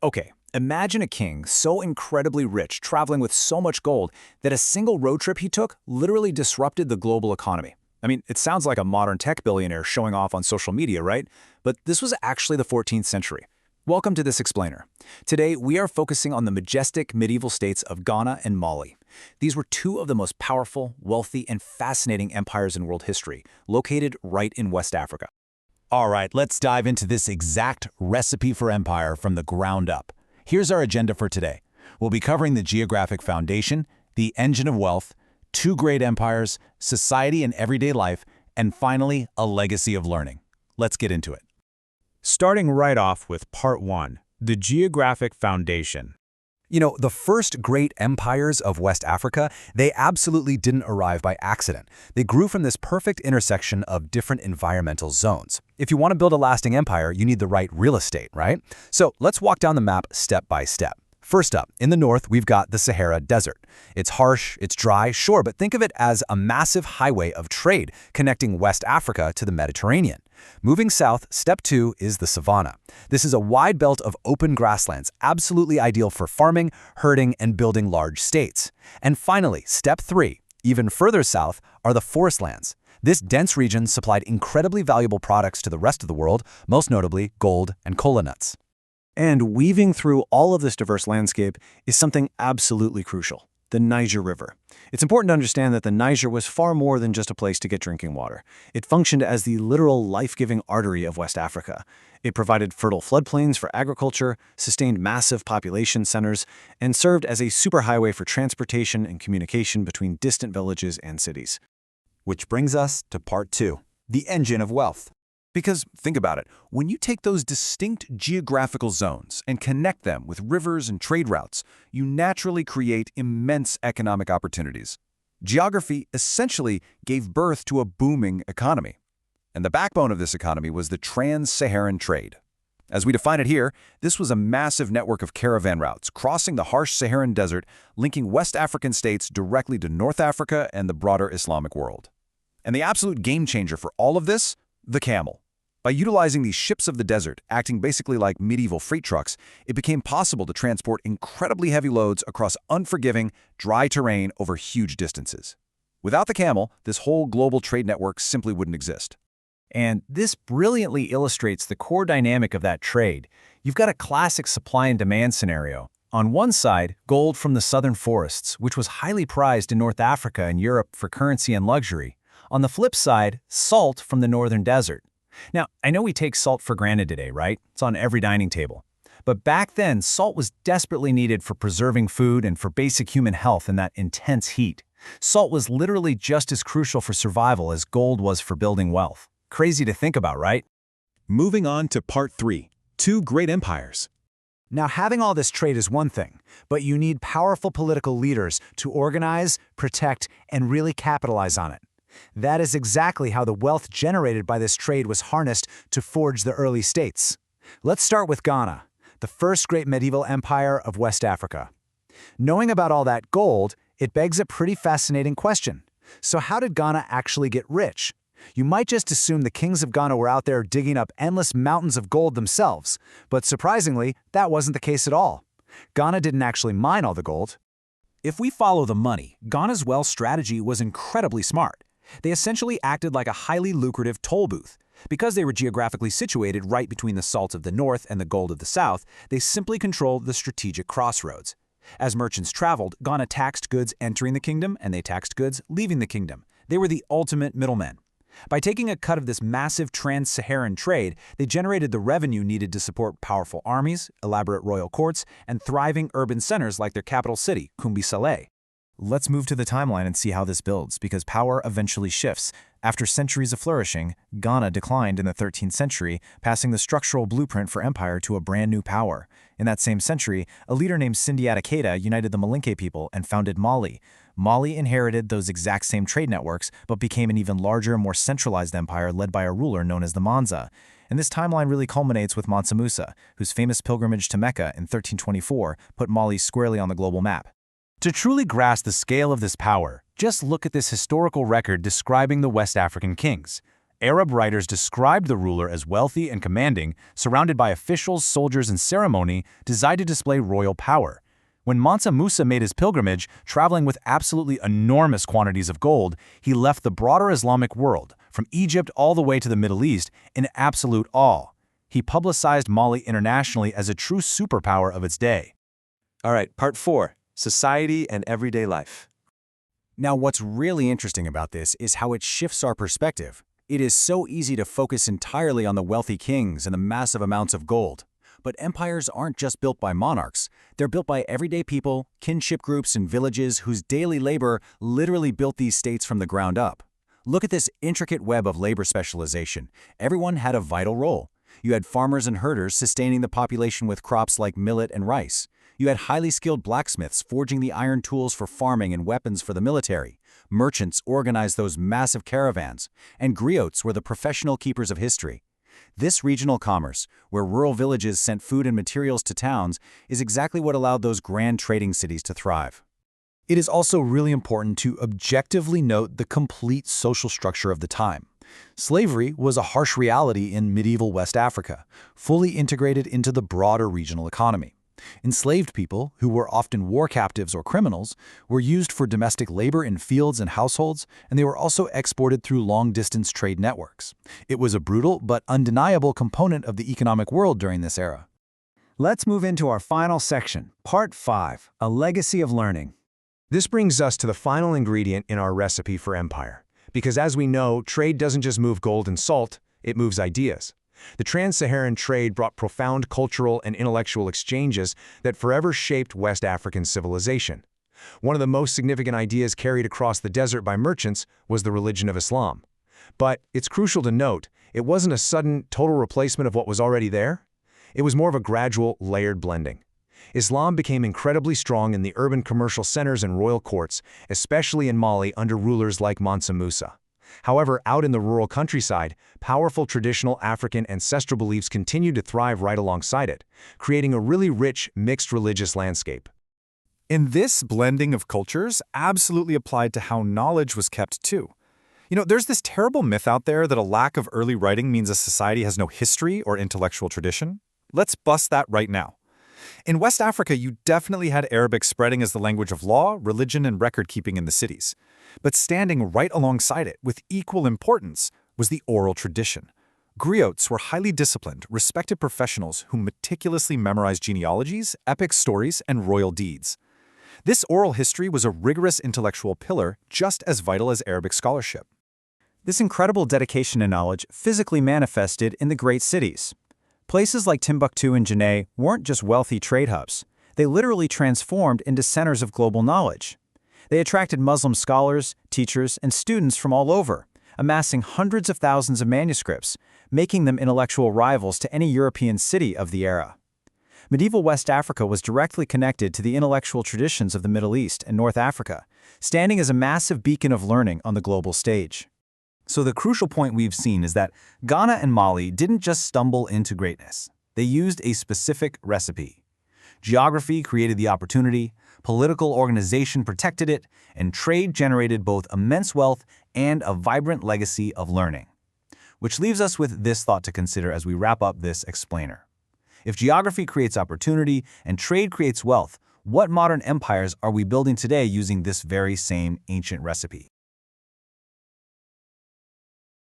Okay, imagine a king so incredibly rich, traveling with so much gold, that a single road trip he took literally disrupted the global economy. I mean, it sounds like a modern tech billionaire showing off on social media, right? But this was actually the 14th century. Welcome to this explainer. Today, we are focusing on the majestic medieval states of Ghana and Mali. These were two of the most powerful, wealthy, and fascinating empires in world history, located right in West Africa. All right, let's dive into this exact recipe for empire from the ground up. Here's our agenda for today. We'll be covering the geographic foundation, the engine of wealth, two great empires, society and everyday life, and finally, a legacy of learning. Let's get into it. Starting right off with Part 1, the geographic foundation. You know, the first great empires of West Africa, they absolutely didn't arrive by accident. They grew from this perfect intersection of different environmental zones. If you want to build a lasting empire, you need the right real estate, right? So let's walk down the map step by step. First up, in the north, we've got the Sahara Desert. It's harsh, it's dry, sure, but think of it as a massive highway of trade connecting West Africa to the Mediterranean. Moving south, step 2 is the savanna. This is a wide belt of open grasslands, absolutely ideal for farming, herding, and building large states. And finally, step 3, even further south, are the forest lands. This dense region supplied incredibly valuable products to the rest of the world, most notably gold and kola nuts. And weaving through all of this diverse landscape is something absolutely crucial: the Niger River. It's important to understand that the Niger was far more than just a place to get drinking water. It functioned as the literal life-giving artery of West Africa. It provided fertile floodplains for agriculture, sustained massive population centers, and served as a superhighway for transportation and communication between distant villages and cities. Which brings us to Part 2, the engine of wealth. Because think about it, when you take those distinct geographical zones and connect them with rivers and trade routes, you naturally create immense economic opportunities. Geography essentially gave birth to a booming economy. And the backbone of this economy was the trans-Saharan trade. As we define it here, this was a massive network of caravan routes crossing the harsh Saharan desert, linking West African states directly to North Africa and the broader Islamic world. And the absolute game changer for all of this? The camel. By utilizing these ships of the desert, acting basically like medieval freight trucks, it became possible to transport incredibly heavy loads across unforgiving, dry terrain over huge distances. Without the camel, this whole global trade network simply wouldn't exist. And this brilliantly illustrates the core dynamic of that trade. You've got a classic supply and demand scenario. On one side, gold from the southern forests, which was highly prized in North Africa and Europe for currency and luxury. On the flip side, salt from the northern desert. Now, I know we take salt for granted today, right? It's on every dining table. But back then, salt was desperately needed for preserving food and for basic human health in that intense heat. Salt was literally just as crucial for survival as gold was for building wealth. Crazy to think about, right? Moving on to Part 3, two great empires. Now, having all this trade is one thing, but you need powerful political leaders to organize, protect, and really capitalize on it. That is exactly how the wealth generated by this trade was harnessed to forge the early states. Let's start with Ghana, the first great medieval empire of West Africa. Knowing about all that gold, it begs a pretty fascinating question. So how did Ghana actually get rich? You might just assume the kings of Ghana were out there digging up endless mountains of gold themselves, but surprisingly, that wasn't the case at all. Ghana didn't actually mine all the gold. If we follow the money, Ghana's wealth strategy was incredibly smart. They essentially acted like a highly lucrative toll booth. Because they were geographically situated right between the salt of the north and the gold of the south, they simply controlled the strategic crossroads. As merchants traveled, Ghana taxed goods entering the kingdom and they taxed goods leaving the kingdom. They were the ultimate middlemen. By taking a cut of this massive trans-Saharan trade, they generated the revenue needed to support powerful armies, elaborate royal courts, and thriving urban centers like their capital city, Kumbi Saleh. Let's move to the timeline and see how this builds, because power eventually shifts. After centuries of flourishing, Ghana declined in the 13th century, passing the structural blueprint for empire to a brand new power. In that same century, a leader named Sundiata Keita united the Malinke people and founded Mali. Mali inherited those exact same trade networks, but became an even larger, more centralized empire led by a ruler known as the Mansa. And this timeline really culminates with Mansa Musa, whose famous pilgrimage to Mecca in 1324 put Mali squarely on the global map. To truly grasp the scale of this power, just look at this historical record describing the West African kings. Arab writers described the ruler as wealthy and commanding, surrounded by officials, soldiers, and ceremony designed to display royal power. When Mansa Musa made his pilgrimage, traveling with absolutely enormous quantities of gold, he left the broader Islamic world, from Egypt all the way to the Middle East, in absolute awe. He publicized Mali internationally as a true superpower of its day. All right, part 4, society and everyday life. Now, what's really interesting about this is how it shifts our perspective. It is so easy to focus entirely on the wealthy kings and the massive amounts of gold. But empires aren't just built by monarchs. They're built by everyday people, kinship groups, and villages whose daily labor literally built these states from the ground up. Look at this intricate web of labor specialization. Everyone had a vital role. You had farmers and herders sustaining the population with crops like millet and rice. You had highly skilled blacksmiths forging the iron tools for farming and weapons for the military. Merchants organized those massive caravans, and griots were the professional keepers of history. This regional commerce, where rural villages sent food and materials to towns, is exactly what allowed those grand trading cities to thrive. It is also really important to objectively note the complete social structure of the time. Slavery was a harsh reality in medieval West Africa, fully integrated into the broader regional economy. Enslaved people, who were often war captives or criminals, were used for domestic labor in fields and households, and they were also exported through long-distance trade networks. It was a brutal but undeniable component of the economic world during this era. Let's move into our final section, Part 5, A Legacy of Learning. This brings us to the final ingredient in our recipe for empire. Because as we know, trade doesn't just move gold and salt, it moves ideas. The trans-Saharan trade brought profound cultural and intellectual exchanges that forever shaped West African civilization. One of the most significant ideas carried across the desert by merchants was the religion of Islam. But it's crucial to note, it wasn't a sudden, total replacement of what was already there. It was more of a gradual, layered blending. Islam became incredibly strong in the urban commercial centers and royal courts, especially in Mali under rulers like Mansa Musa. However, out in the rural countryside, powerful traditional African ancestral beliefs continued to thrive right alongside it, creating a really rich, mixed religious landscape. And this blending of cultures absolutely applied to how knowledge was kept too. There's this terrible myth out there that a lack of early writing means a society has no history or intellectual tradition. Let's bust that right now. In West Africa, you definitely had Arabic spreading as the language of law, religion, and record-keeping in the cities. But standing right alongside it, with equal importance, was the oral tradition. Griots were highly disciplined, respected professionals who meticulously memorized genealogies, epic stories, and royal deeds. This oral history was a rigorous intellectual pillar just as vital as Arabic scholarship. This incredible dedication to knowledge physically manifested in the great cities. Places like Timbuktu and Janneh weren't just wealthy trade hubs. They literally transformed into centers of global knowledge. They attracted Muslim scholars, teachers, and students from all over, amassing hundreds of thousands of manuscripts, making them intellectual rivals to any European city of the era. Medieval West Africa was directly connected to the intellectual traditions of the Middle East and North Africa, standing as a massive beacon of learning on the global stage. So the crucial point we've seen is that Ghana and Mali didn't just stumble into greatness. They used a specific recipe. Geography created the opportunity, political organization protected it, and trade generated both immense wealth and a vibrant legacy of learning. Which leaves us with this thought to consider as we wrap up this explainer. If geography creates opportunity and trade creates wealth, what modern empires are we building today using this very same ancient recipe?